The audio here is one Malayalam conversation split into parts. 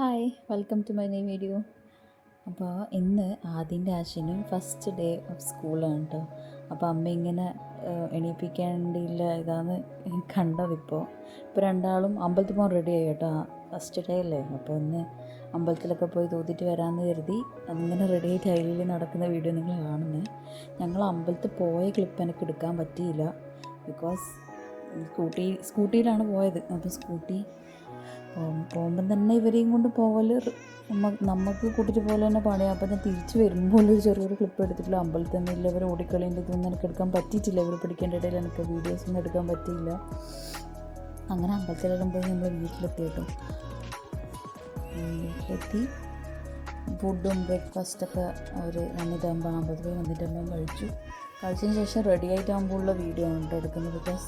Hi, welcome to my new video. അപ്പോൾ ഇന്ന് ആദിൻ്റെ ആശനും ഫസ്റ്റ് ഡേ ഓഫ് സ്കൂളാണ് കേട്ടോ. അപ്പോൾ അമ്മ ഇങ്ങനെ എണീപ്പിക്കേണ്ടിയില്ല ഇതാണ് കണ്ടതിപ്പോൾ. രണ്ടാളും അമ്പലത്തിൽ പോകാൻ റെഡിയായി കേട്ടോ. ഫസ്റ്റ് ഡേ അല്ലേ, അപ്പോൾ ഒന്ന് അമ്പലത്തിലൊക്കെ പോയി തൂത്തിട്ട് വരാമെന്ന് കരുതി അതിങ്ങനെ റെഡി ആയിട്ട് അതിൽ നടക്കുന്ന വീഡിയോ നിങ്ങൾ കാണുന്നത്. ഞങ്ങൾ അമ്പലത്തിൽ പോയ ക്ലിപ്പ് എനിക്ക് എടുക്കാൻ പറ്റിയില്ല, ബിക്കോസ് സ്കൂട്ടിയിലാണ് പോയത്. അപ്പോൾ സ്കൂട്ടി പോകുമ്പം തന്നെ ഇവരെയും കൊണ്ട് പോകൽ നമുക്ക് കൂട്ടിയിട്ട് പോലെ തന്നെ പണിയാണ്. അപ്പം ഞാൻ തിരിച്ച് വരുമ്പോൾ ഒരു ചെറിയൊരു ക്ലിപ്പ് എടുത്തിട്ടില്ല. അമ്പലത്തിൽ തന്നെ ഇല്ല, ഇവർ ഓടിക്കളീൻ്റെ ഇതൊന്നും എനിക്ക് എടുക്കാൻ പറ്റിയിട്ടില്ല. ഇവർ പിടിക്കേണ്ട ഇടയിൽ എനിക്ക് വീഡിയോസൊന്നും എടുക്കാൻ പറ്റിയില്ല. അങ്ങനെ അമ്പലത്തിലെല്ലാം പോയി നമ്മൾ വീട്ടിലെത്തി കേട്ടോ. വീട്ടിലെത്തി ഫുഡും ബ്രേക്ക്ഫാസ്റ്റൊക്കെ അവർ വന്നിട്ടാകുമ്പോൾ അമ്പലത്തിൽ വന്നിട്ടാകുമ്പോൾ കഴിച്ചതിന് ശേഷം റെഡി ആയിട്ടാകുമ്പോഴുള്ള വീഡിയോ ആണ് കേട്ടോ എടുക്കുന്നത്. ബിക്കോസ്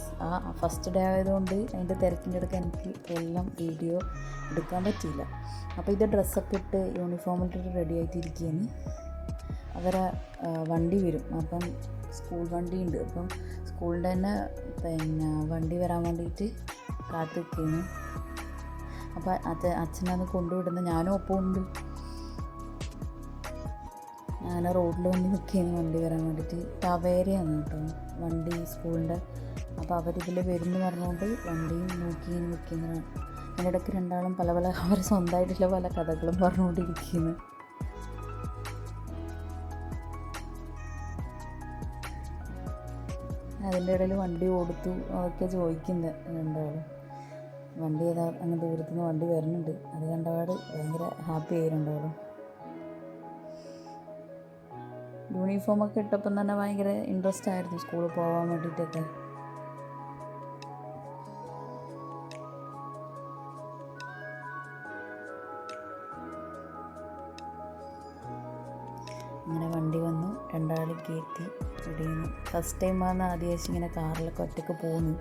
ഫസ്റ്റ് ഡേ ആയതുകൊണ്ട് അതിൻ്റെ തിരക്കിൻ്റെ ഇടയ്ക്ക് എനിക്ക് എല്ലാം വീഡിയോ എടുക്കാൻ പറ്റിയില്ല. അപ്പോൾ ഇത് ഡ്രസ്സൊക്കെ ഇട്ട് യൂണിഫോമിലിട്ടിട്ട് റെഡി ആയിട്ടിരിക്കുകയാണ്. അവരെ വണ്ടി വരും, അപ്പം സ്കൂൾ വണ്ടി ഉണ്ട്. അപ്പം സ്കൂളിൻ്റെ തന്നെ വണ്ടി വരാൻ വേണ്ടിയിട്ട് കാത്തു നിൽക്കുന്നു. അപ്പോൾ അച്ഛനത് കൊണ്ടുവിടുന്നത് ഞാനും ഒപ്പം ഉണ്ട്. ഞാൻ റോഡിൽ വന്ന് നിൽക്കുകയാണ് വണ്ടി വരാൻ വേണ്ടിയിട്ട്. ടവേരയാണ് കേട്ടോ വണ്ടി സ്കൂളിൻ്റെ. അപ്പോൾ അവരിതിൽ വരുമെന്ന് പറഞ്ഞുകൊണ്ട് വണ്ടിയും നോക്കി നിൽക്കുന്നതാണ്. അതിനിടയ്ക്ക് രണ്ടാളും പല അവർ സ്വന്തമായിട്ടുള്ള പല കഥകളും പറഞ്ഞുകൊണ്ടിരിക്കുന്നു. അതിൻ്റെ ഇടയിൽ വണ്ടി ഓടുത്തു അതൊക്കെ ചോദിക്കുന്നത് രണ്ടാളും. വണ്ടി ഏതാ അങ്ങ് ദൂരത്തുനിന്ന് വണ്ടി വരുന്നുണ്ട്, അത് കണ്ടപാട് ഭയങ്കര ഹാപ്പി ആയിരുന്നുണ്ടാവും. യൂണിഫോമൊക്കെ ഇട്ടപ്പം തന്നെ ഭയങ്കര ഇൻട്രസ്റ്റ് ആയിരുന്നു സ്കൂളിൽ പോകാൻ വേണ്ടിയിട്ടൊക്കെ. അങ്ങനെ വണ്ടി വന്നു, രണ്ടാളും കയറ്റി ഇടിയുന്നു. ഫസ്റ്റ് ടൈം വന്ന് ആദ്യം ഇങ്ങനെ കാറിലൊക്കെ ഒറ്റയ്ക്ക് പോകുന്നു.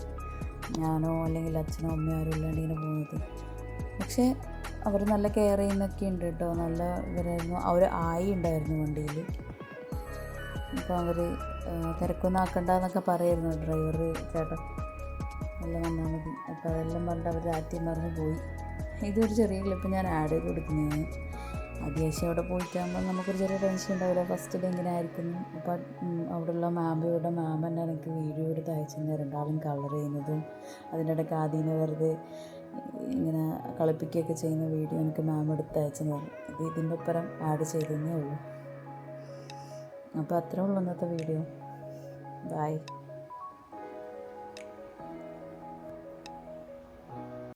ഞാനോ അല്ലെങ്കിൽ അച്ഛനോ അമ്മയോ ആരും ഇല്ലാണ്ട് ഇങ്ങനെ പോകുന്നത്. പക്ഷേ അവർ നല്ല കെയർ ചെയ്യുന്നൊക്കെ ഉണ്ട് കേട്ടോ. നല്ല ഇവരായിരുന്നു. അവർ ഉണ്ടായിരുന്നു വണ്ടിയിൽ. അപ്പോൾ അവർ തിരക്കൊന്നും ആക്കണ്ടെന്നൊക്കെ പറയായിരുന്നു ഡ്രൈവർ ചേട്ടൻ, എല്ലാം വന്നാൽ മതി. അപ്പോൾ അതെല്ലാം പറഞ്ഞിട്ട് അവർ ആദ്യം പറഞ്ഞ് പോയി. ഇതൊരു ചെറിയ ക്ലിപ്പ് ഞാൻ ആഡ് ചെയ്ത് കൊടുക്കുന്നതാണ്. ആദ്യം അവിടെ പോയിട്ടാകുമ്പോൾ നമുക്കൊരു ചെറിയ ടെൻഷൻ ഉണ്ടാവില്ല, ഫസ്റ്റ് ഡേ ഇങ്ങനെ ആയിരിക്കുന്നു. അപ്പോൾ അവിടെയുള്ള മാമിയുടെ മാം തന്നെ എനിക്ക് വീഡിയോ എടുത്ത് അയച്ചു തന്നെ രണ്ടാളും കളർ ചെയ്യുന്നതും അതിൻ്റെ ഇടയ്ക്ക് ആദ്യം വെറുതെ ഇങ്ങനെ കളിപ്പിക്കുകയൊക്കെ ചെയ്യുന്ന വീഡിയോ എനിക്ക് മാം എടുത്ത് അയച്ചു തന്നു. ഇതിൻ്റെ ഒപ്പം ആഡ് ചെയ്തതേ ഉള്ളൂ. അപ്പോൾ അത്രേ ഉള്ളൂ ഇന്നത്തെ വീഡിയോ. ബൈ.